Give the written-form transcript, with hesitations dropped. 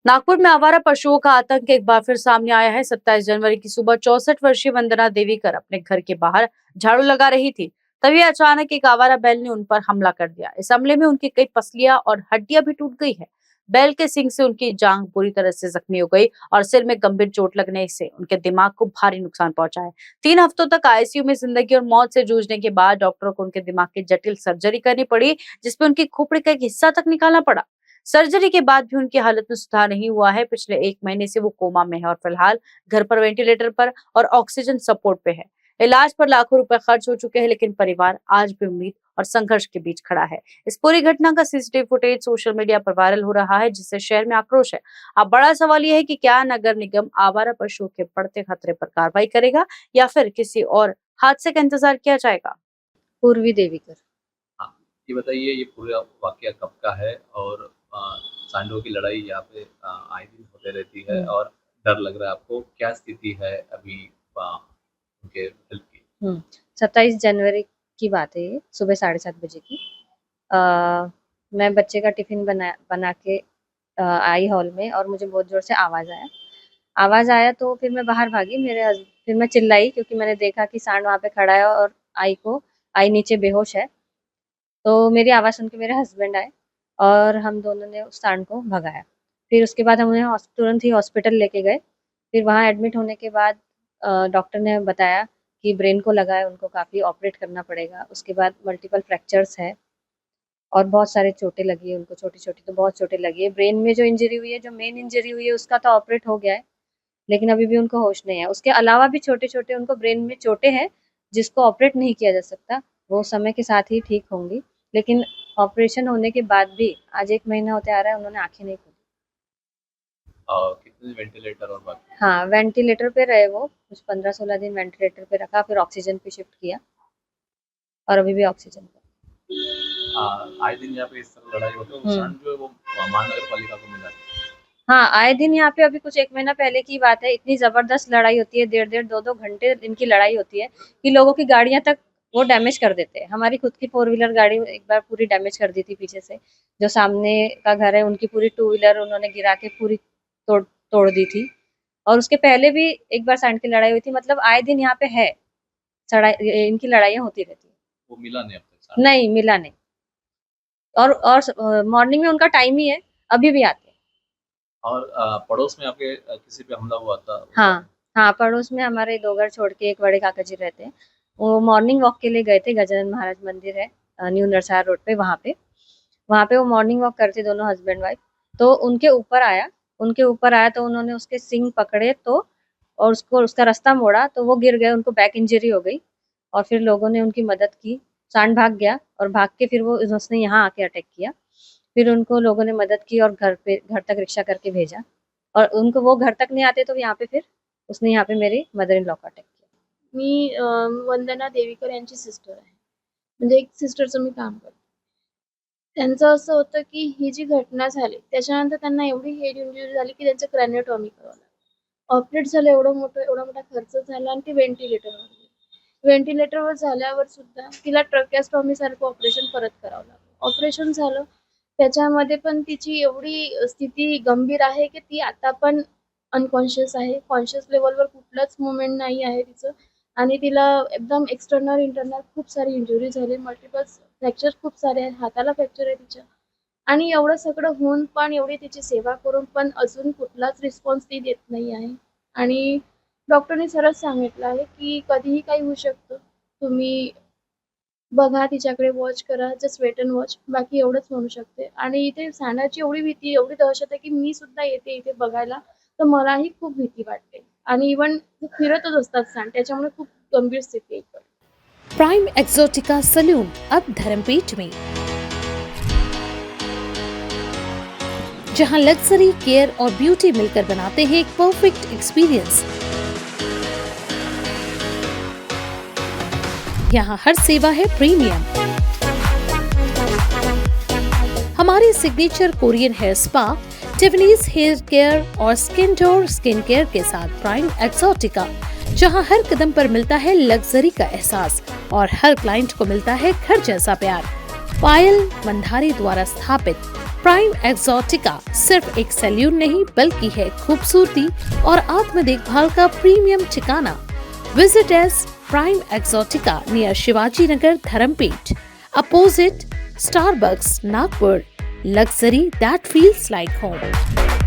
नागपुर में आवारा पशुओं का आतंक एक बार फिर सामने आया है। 27 जनवरी की सुबह 64 वर्षीय वंदना देवीकर अपने घर के बाहर झाड़ू लगा रही थी। तभी अचानक एक आवारा बैल ने उन पर हमला कर दिया। इस हमले में उनकी कई पसलियां और हड्डियां भी टूट गई है। बैल के सींग से उनकी जांघ बुरी तरह से जख्मी हो गई और सिर में गंभीर चोट लगने से उनके दिमाग को भारी नुकसान पहुंचा है। 3 हफ्तों तक आईसीयू में जिंदगी और मौत से जूझने के बाद डॉक्टरों को उनके दिमाग की जटिल सर्जरी करनी पड़ी, जिसमें उनकी खोपड़ी का एक हिस्सा तक निकालना पड़ा। सर्जरी के बाद भी उनकी हालत में सुधार नहीं हुआ है। पिछले 1 महीने से वो कोमा में है और फिलहाल घर पर वेंटिलेटर पर और ऑक्सीजन सपोर्ट पे है। इलाज पर लाखों रुपए खर्च हो चुके हैं, लेकिन परिवार आज भी उम्मीद और संघर्ष के बीच खड़ा है। इस पूरी घटना का सीसीटीवी फुटेज सोशल मीडिया पर वायरल हो रहा है, जिससे शहर में आक्रोश है। अब बड़ा सवाल यह है कि क्या नगर निगम आवारा पशुओं के बढ़ते खतरे पर कार्रवाई करेगा या फिर किसी और हादसे का इंतजार किया जाएगा। पूर्वी देवीकर। हाँ, ये बताइए ये पूरा वाकया कब का है और सांडों की लड़ाई यहाँ पे आए दिन होते रहती है और डर लग रहा है आपको, क्या स्थिति है अभी उनके हेल्थ की? 27 जनवरी की बात है, ये सुबह 7:30 बजे की। मैं बच्चे का टिफिन बना के आई हॉल में और मुझे बहुत जोर से आवाज़ आया तो फिर मैं बाहर भागी। फिर मैं चिल्लाई क्योंकि मैंने देखा कि सांड वहाँ पे खड़ा है और आई नीचे बेहोश है। तो मेरी आवाज़ सुन के मेरे हस्बैंड आए और हम दोनों ने उस सांड को भगाया। फिर उसके बाद हम उन्हें तुरंत ही हॉस्पिटल लेके गए। फिर वहाँ एडमिट होने के बाद डॉक्टर ने बताया कि ब्रेन को लगा है, उनको काफ़ी ऑपरेट करना पड़ेगा। उसके बाद मल्टीपल फ्रैक्चर्स है और बहुत सारे चोटें लगी है उनको, छोटी-छोटी तो बहुत चोटें लगी है। ब्रेन में जो इंजरी हुई है, जो मेन इंजरी हुई है उसका तो ऑपरेट हो गया है, लेकिन अभी भी उनको होश नहीं है। उसके अलावा भी छोटे-छोटे उनको ब्रेन में चोटें हैं, जिसको ऑपरेट नहीं किया जा सकता। वो समय के साथ ही ठीक होंगी, लेकिन ऑपरेशन होने के बाद भी आज 1 महीना होते आ रहा है, उन्होंने आँखें नहीं खोली। कितने वेंटिलेटर और बाकी? हाँ, वेंटिलेटर पे रहे वो, कुछ 15-16 दिन वेंटिलेटर पे रखा, फिर ऑक्सीजन पे शिफ्ट किया और अभी भी ऑक्सीजन पे। आए दिन यहाँ पे इस तरह लड़ाई होती है, वो सांड जो है वो महानगर पालिका को मिला है। हाँ, आए दिन यहाँ पे अभी कुछ 1 महीना पहले की बात है, इतनी ज़बरदस्त लड़ाई होती है, डेढ़-डेढ़ 2-2 घंटे इनकी लड़ाई होती है कि लोगों की गाड़ियाँ तक वो डैमेज कर देते हैं। हमारी खुद की 4 व्हीलर गाड़ी एक बार पूरी डैमेज कर दी थी पीछे से। जो सामने का घर है उनकी पूरी 2 व्हीलर उन्होंने गिरा के पूरी तोड़ दी थी। और उसके पहले भी एक बार सांड की लड़ाई हुई थी। मतलब आए दिन यहाँ पे है इनकी लड़ाइयाँ होती रहती है। वो मिला नहीं अब तक सांड? नहीं, मिला नहीं। और मॉर्निंग में उनका टाइम ही है, अभी भी आते हैं। और पड़ोस में आपके किसी पे हमला हुआ था? हाँ, पड़ोस में हमारे 2 घर छोड़ के एक बड़े काका जी रहते हैं। वो मॉर्निंग वॉक के लिए गए थे, गजानन महाराज मंदिर है न्यू नरसार रोड पे, वहाँ पे वो मॉर्निंग वॉक करते दोनों हस्बैंड वाइफ। तो उनके ऊपर आया तो उन्होंने उसके सींग पकड़े तो और उसका रास्ता मोड़ा तो वो गिर गए, उनको बैक इंजरी हो गई और फिर लोगों ने उनकी मदद की। सांड भाग गया और भाग के फिर उसने यहाँ आके अटैक किया। फिर उनको लोगों ने मदद की और घर तक रिक्शा करके भेजा और उनको वो घर तक नहीं आते तो यहाँ पे फिर उसने यहाँ पे मेरी मदर इन लॉ को अटॅक किया। मी वंदना देवीकर यांची सिस्टर आहे, म्हणजे एक सिस्टरचं मी काम करते। त्यांचं असं होतं की ही जी घटना झाली त्याच्यानंतर त्यांना एवढी हेड इंजुरी झाली की त्यांचं क्रॅनिओटॉमी करावं लागलं। ऑपरेट झालं, एवढा मोठा खर्च झाला आणि ती व्हेंटिलेटरवर गेली। व्हेंटिलेटरवर झाल्यावर सुद्धा तिला ट्रॅकिओस्टॉमी सारखं ऑपरेशन परत करावं लागलं। ऑपरेशन झालं त्याच्यामध्ये पण तिची एवढी स्थिती गंभीर आहे की ती आता पण अनकॉन्शियस आहे। कॉन्शियस लेवलवर कुठलंच मूव्हमेंट नाही आहे तिचं आणि तिला एकदम एक्सटर्नल इंटरनल खूप सारी इंजुरी झाली, मल्टिपल फ्रॅक्चर खूप सारे आहेत, हाताला फ्रॅक्चर आहे तिच्या। आणि एवढं सगळं होऊन पण एवढी तिची सेवा करून पण अजून कुठलाच रिस्पॉन्स ती देत नाही आहे आणि डॉक्टरने सरळ सांगितलं आहे की कधीही काही होऊ शकतं, तुम्ही बघा, तिच्याकडे वॉच करा, जस्ट वेट अँड वॉच, बाकी एवढंच म्हणू शकते। आणि इथे सांडाची एवढी भीती, एवढी दहशत आहे की मी सुद्धा येते इथे बघायला तर मलाही खूप भीती वाटते आणि इव्हन फिरतच असतात सांड, त्याच्यामुळे खूप गंभीर स्थिती आहे। प्राइम एक्सोटिका सलून अब धर्मपेट में, जहां लग्जरी, केयर और ब्यूटी मिलकर बनाते हैं एक परफेक्ट एक्सपीरियंस। यहाँ हर सेवा है प्रीमियम। हमारे signature Korean hair spa, Tiffany's hair care और स्किन केयर के साथ प्राइम एक्सोटिका, जहां हर कदम पर मिलता है लग्जरी का एहसास और हर क्लाइंट को मिलता है घर जैसा प्यार। पायल मंधारी द्वारा स्थापित प्राइम एक्सोटिका सिर्फ एक सैल्यून नहीं बल्कि है खूबसूरती और आत्म देखभाल का प्रीमियम ठिकाना। Visit S prime exotica near Shivaji Nagar, Dharampeth, opposite Starbucks, Nagpur. Luxury that feels like home.